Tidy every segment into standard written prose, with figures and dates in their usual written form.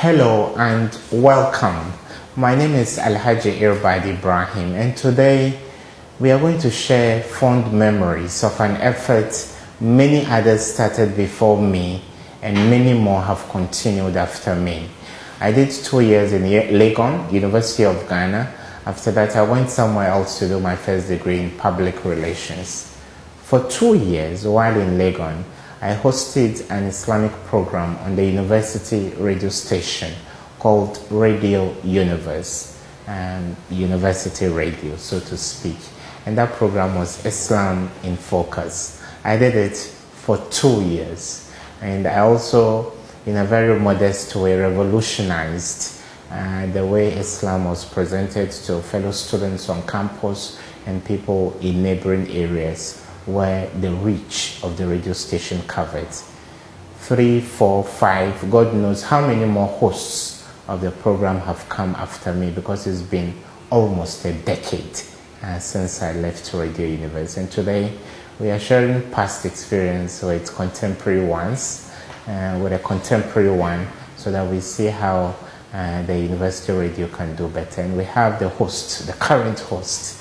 Hello and welcome. My name is Alhaji Irbad Ibrahim, and today we are going to share fond memories of an effort many others started before me and many more have continued after me. I did 2 years in Legon, University of Ghana. After that, I went somewhere else to do my first degree in public relations. For 2 years, while in Legon, I hosted an Islamic program on the university radio station called Radio Univers, university radio, so to speak. And that program was Islam in Focus. I did it for 2 years. And I also, in a very modest way, revolutionized the way Islam was presented to fellow students on campus and people in neighboring areas where the reach of the radio station covered. 3, 4, 5, God knows how many more hosts of the program have come after me, because it's been almost a decade since I left Radio Univers. And today we are sharing past experience with contemporary ones, with a contemporary one, so that we see how the university radio can do better. And we have the host, the current host.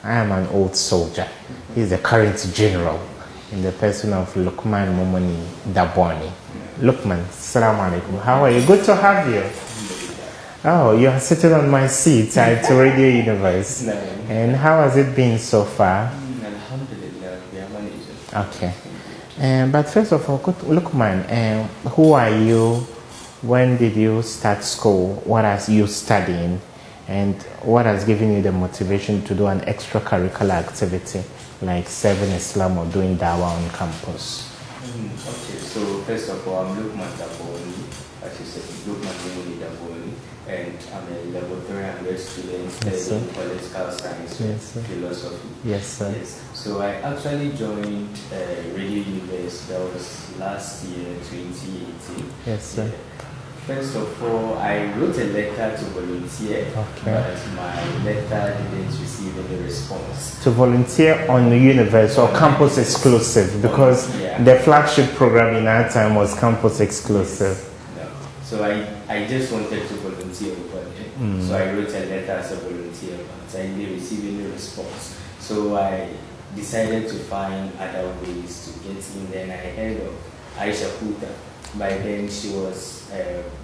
I am an old soldier. He's the current general in the person of Luqman Dabone. Luqman, assalamu alaikum. How are you? Good to have you. Oh, you are sitting on my seat at Radio Univers. And how has it been so far? Alhamdulillah, we are managing. Okay. But first of all, Luqman, who are you? When did you start school? What are you studying? And what has given you the motivation to do an extracurricular activity like serving Islam or doing dawah on campus? Okay, so first of all, I'm Luqman Dabone, as you said, Luqman Dabone, and I'm a level 300 student studying political science and philosophy. Yes, sir. Yes. So I actually joined Radio Univers, that was last year, 2018. Yes, sir. First of all, I wrote a letter to volunteer, but my letter didn't receive any response. To volunteer on the Univers or campus exclusive, because the flagship program in our time was campus exclusive. No. So I just wanted to volunteer over there. So I wrote a letter as a volunteer, but I didn't receive any response. So I decided to find other ways to get in. Then I heard of Aisha Kuta. By then she was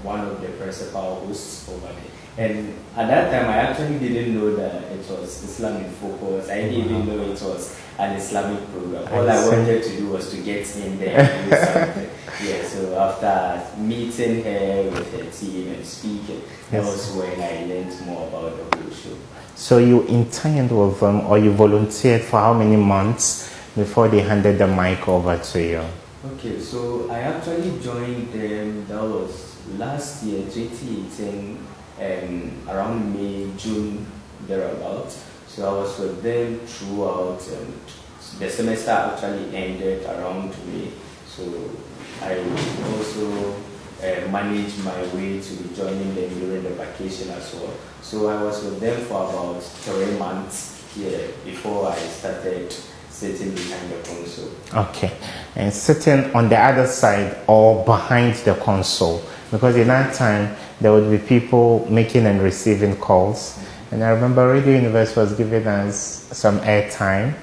one of the principal hosts over there. And at that time I actually didn't know that it was Islam in Focus. I didn't even know it was an Islamic program. All I wanted to do was to get in there and do something. Yeah, so after meeting her with her team and speaking, that was when I learned more about the whole show. So you interned with them, or you volunteered for how many months before they handed the mic over to you? Okay, so I actually joined them, that was last year, 2018, around May, June, thereabouts. So I was with them throughout, and the semester actually ended around May. So I also managed my way to be joining them during the vacation as well. So I was with them for about 3 months before I started sitting behind the console. Okay, and sitting on the other side or behind the console, because in that time there would be people making and receiving calls. And I remember Radio Univers was giving us some airtime.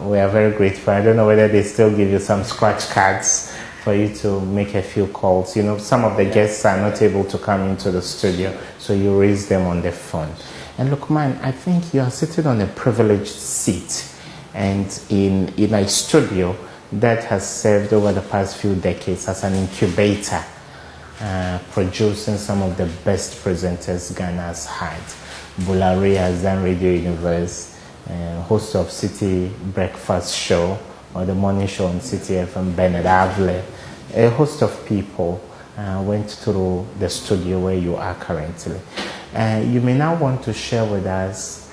We are very grateful. I don't know whether they still give you some scratch cards for you to make a few calls. You know, some of the guests are not able to come into the studio, so you raise them on the phone. And Luqman, I think you are sitting on a privileged seat, and in a studio that has served over the past few decades as an incubator, producing some of the best presenters Ghana has had. Bulari has done Radio Univers, host of City Breakfast Show or the morning show on City FM, Bernard Avle. A host of people went through the studio where you are currently. You may now want to share with us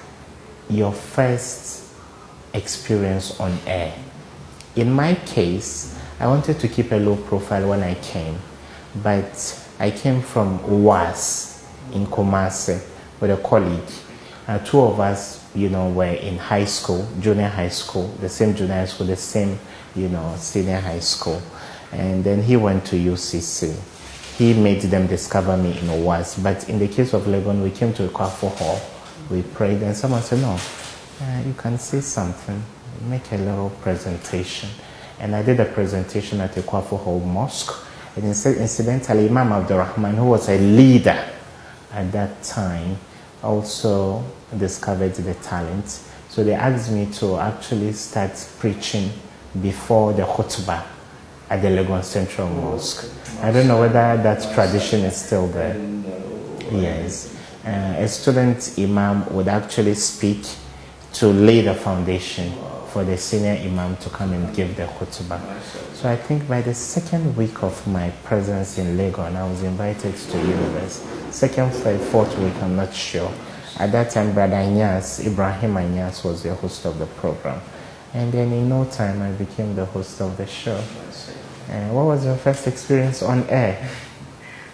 your first experience on air. In my case, I wanted to keep a low profile when I came, but I came from UAS in Kumasi with a colleague. 2 of us, were in high school, junior high school, the same junior high school, the same, senior high school. And then he went to UCC. he made them discover me in Owas. But in the case of Legon, we came to Kwafo Hall, we prayed, and someone said, no, you can say something, make a little presentation. And I did a presentation at the Kwafo Hall Mosque. And incidentally, Imam Abdurrahman, who was a leader at that time, also discovered the talent. So they asked me to actually start preaching before the khutbah at the Legon Central Mosque. I don't know whether that tradition is still there. Yes. A student imam would actually speak to lay the foundation for the senior imam to come and give the khutbah. So I think by the second week of my presence in Legon, I was invited to Univers. Second, third, fourth week, I'm not sure. At that time, Brother Inyas, Ibrahim Inyas, was the host of the program. And then in no time, I became the host of the show. What was your first experience on air?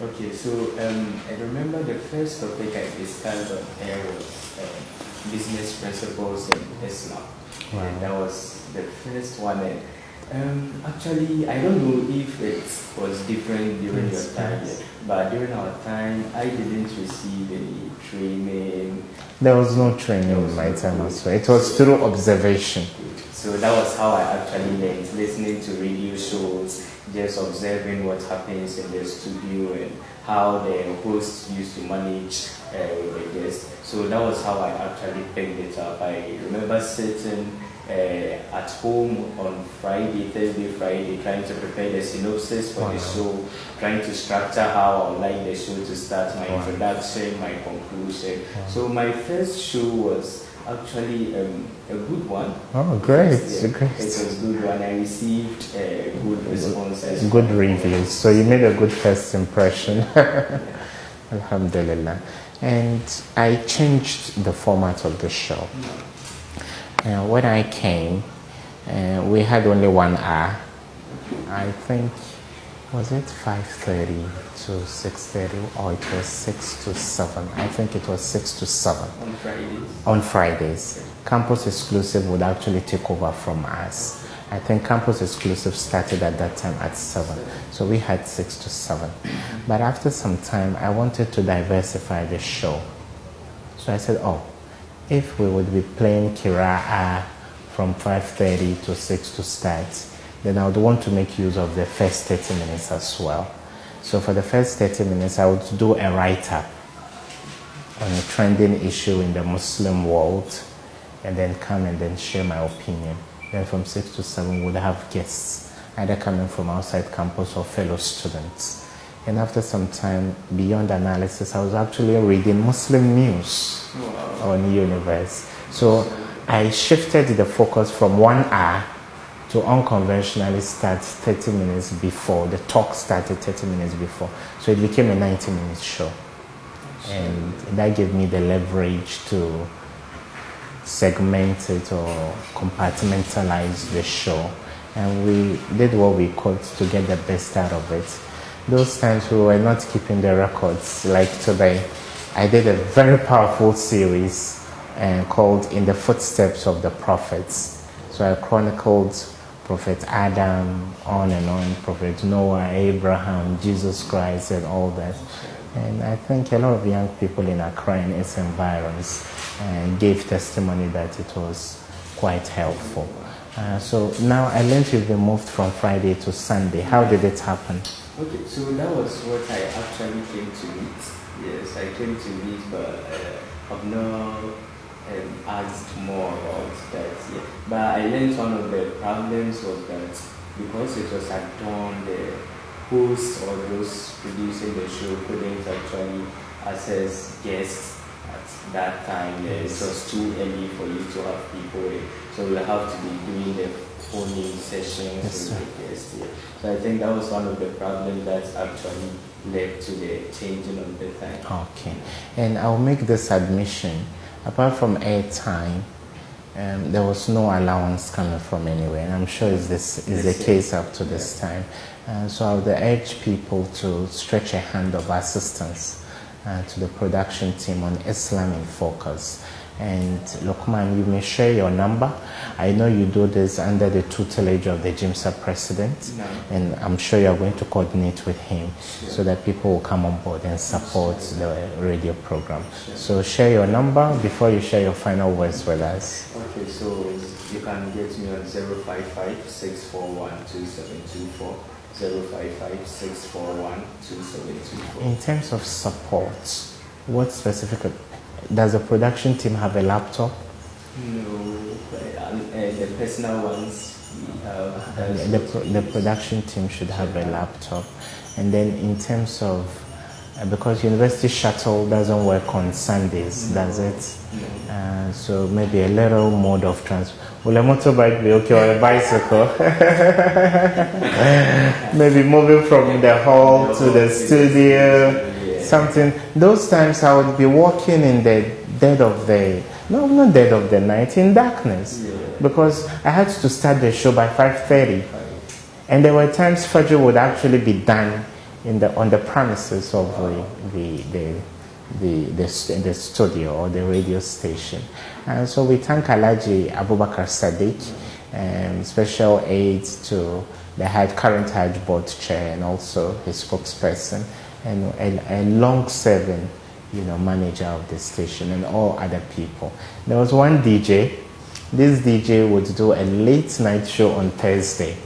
Okay, so I remember the first topic I discussed on air was business principles in Islam. Wow. And that was the first one. Actually, I don't know if it was different during your time, but during our time, I didn't receive any training. There was no training in my time as well. It was through observation. So that was how I actually learned, listening to radio shows, just observing what happens in the studio and how the host used to manage with the guests. So that was how I actually picked it up. I remember sitting at home on Thursday, Friday, trying to prepare the synopsis for the show, trying to structure how I would like the show to start, my introduction, my conclusion. So my first show was actually a good one. Oh, great. Great. It was a good one. I received good responses. Good reviews. So you made a good first impression. Alhamdulillah. And I changed the format of the show. When I came, we had only 1 hour. I think, was it 5:30 to 6:30, or it was 6 to 7? I think it was 6 to 7. On Fridays? On Fridays. Campus Exclusive would actually take over from us. I think Campus Exclusive started at that time at 7. So we had 6 to 7. But after some time, I wanted to diversify the show. So I said, if we would be playing Kira'ah from 5:30 to 6 to start, then I would want to make use of the first 30 minutes as well. So for the first 30 minutes, I would do a write-up on a trending issue in the Muslim world, and then come and then share my opinion. Then from 6 to 7, we'd have guests, either coming from outside campus or fellow students. And after some time, beyond analysis, I was actually reading Muslim news on Univers. So I shifted the focus from 1 hour to unconventionally start 30 minutes before. The talk started 30 minutes before. So it became a 90-minute show. And that gave me the leverage to segment it or compartmentalize the show. And we did what we could to get the best out of it. Those times we were not keeping the records like today. I did a very powerful series called In the Footsteps of the Prophets. So I chronicled Prophet Adam, on and on, Prophet Noah, Abraham, Jesus Christ, and all that. And I think a lot of young people in Accra and its environs gave testimony that it was quite helpful. So now I learned you've been moved from Friday to Sunday. How did it happen? Okay, so that was what I actually came to meet. Yes, I came to meet, but I've not asked more about that yet. But I learned one of the problems was that because it was at dawn, the host or those producing the show couldn't actually access guests at that time. It was too early for you to have people. So you have to be doing the phone-in sessions with the guests. So I think that was one of the problems that actually led to the changing of the time. Okay. And I'll make this admission. Apart from airtime, there was no allowance coming from anywhere. And I'm sure this is the case up to this time. So I would urge people to stretch a hand of assistance to the production team on Islam in Focus. And Luqman, you may share your number. I know you do this under the tutelage of the GIMSA president, and I'm sure you're going to coordinate with him so that people will come on board and support the radio program. So share your number before you share your final words with us. Okay, so you can get me on 055-641-2724. 055-641-2724. In terms of support, what specific... Does the production team have a laptop? No, the personal ones we have. The production team should have a laptop. And then in terms of, because university shuttle doesn't work on Sundays, does it? No. So maybe a little mode of transport. Will a motorbike be okay, or a bicycle? Maybe moving from the hall to the studio. Something. Those times I would be walking in the dead of the, no, not dead of the night, in darkness, because I had to start the show by 5:30, and there were times Fajr would actually be done on the premises of the studio or the radio station. And so we thank Alhaji Abubakar Sadiq, special aid to the current Hajj Board chair and also his spokesperson, and a long-serving, manager of the station, and all other people. There was one DJ. This DJ would do a late night show on Thursday.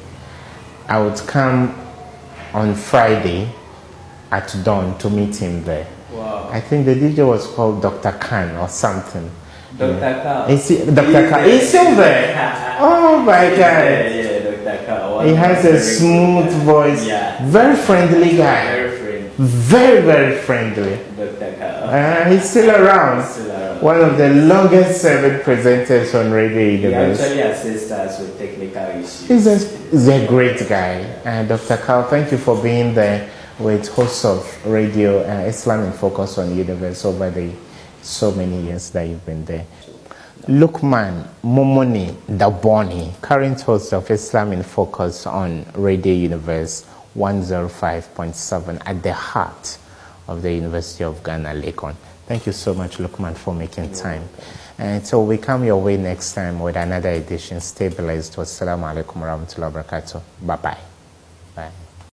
I would come on Friday at dawn to meet him there. Wow. I think the DJ was called Dr. Khan or something. Dr. Khan. Dr. Khan. He's still there. Oh my God. Yeah, Dr. Khan. He has a smooth voice. Yeah. Very friendly guy. Very, very friendly. Dr. Khan. He's still around. One of the longest serving presenters on Radio Univers. He actually assists us with technical issues. He's a great guy. Dr. Carl, thank you for being there with hosts of Radio Islam in Focus on Univers over the so many years that you've been there. Luqman Dabone, current host of Islam in Focus on Radio Univers 105.7 at the heart of the University of Ghana, Legon. Thank you so much, Luqman, for making time. And so we come your way next time with another edition. Stay blessed. Wassalamu alaikum warahmatullahi wabarakatuh. Bye-bye. Bye.